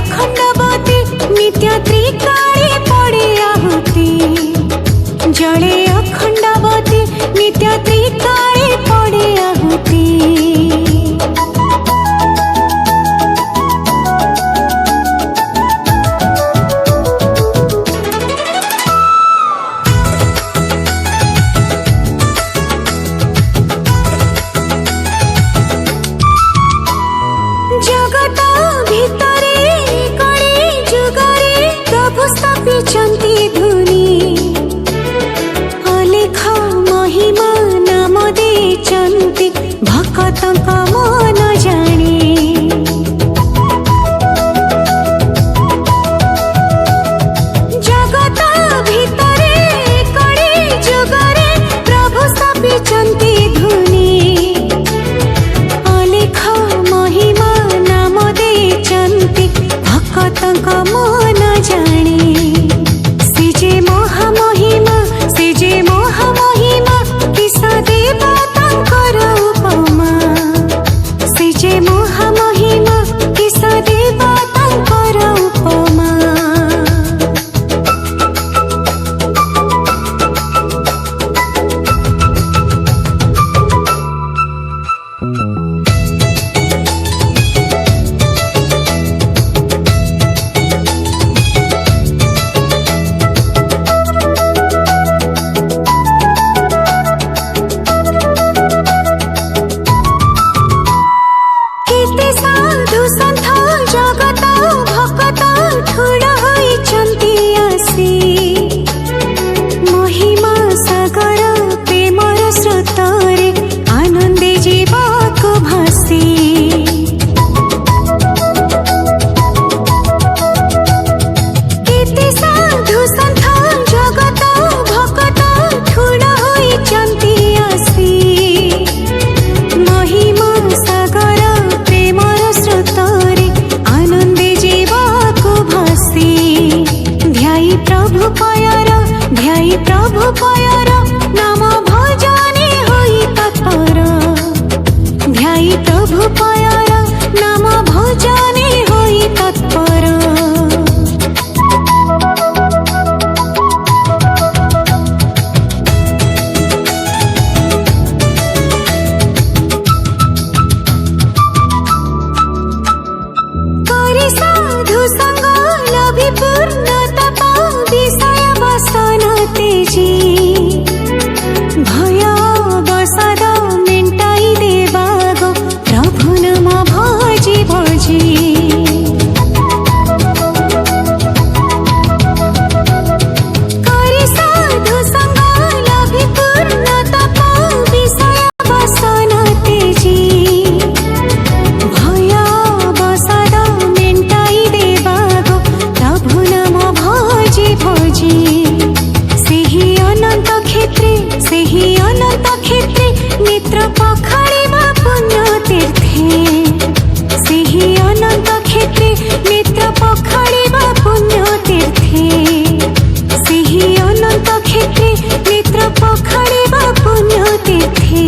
अखंडवती नित्य त्रिकाळे पड़े आहुति जड़े अखंडवती नित्य त्रिकाळे पड़े आहुति जगत भितरे कड़े जुगरे प्रभु स्थापिचंती धुनी अलेख महिमा नाम देचंती भक्तंक मन जाने जगत भितरे कड़े जुगरे प्रभु स्थापिचंती धुनी अलेख महिमा नाम देचंती भक्तंक मन जाने से जे महामहिमा से जे महामहिमा किस देवतांकर उपमा से जे महामहिमा किस देवतांकर उपमा केते साधु संत जगत भक्त ठुल होइचंती आसी महिमा सागर प्रेमर स्रोतरे आनंदे जीवाको भासी केते साधु संत जगत भक्त ठुल होइचंती आसी महिमा सागर प्रेमर स्रोतरे आनंदे जीवाको भासी ध्यायी प्रभु पयर नाम भजने होई तत्पर ध्यायी प्रभु पयर नाम भजने होई तत्पर करि साधु संग लभि पूर्ण तप विषय वसन तेजी भय बसद मेन्टाई देवागो प्रभु नाम भजी भजी करि साधु संग लभि पूर्ण तप विषय वसन तेजी भय बसद मेन्टाई देवागो प्रभु नाम भजी भजी सेही अनंत क्षेत्रे नेत्र पखाड़िबा पुण्य तीर्थे सेही अनंत क्षेत्रे नेत्र पखाड़िबा पुण्य तीर्थे सेही अनंत क्षेत्रे नेत्र पखाड़िबा पुण्य तीर्थे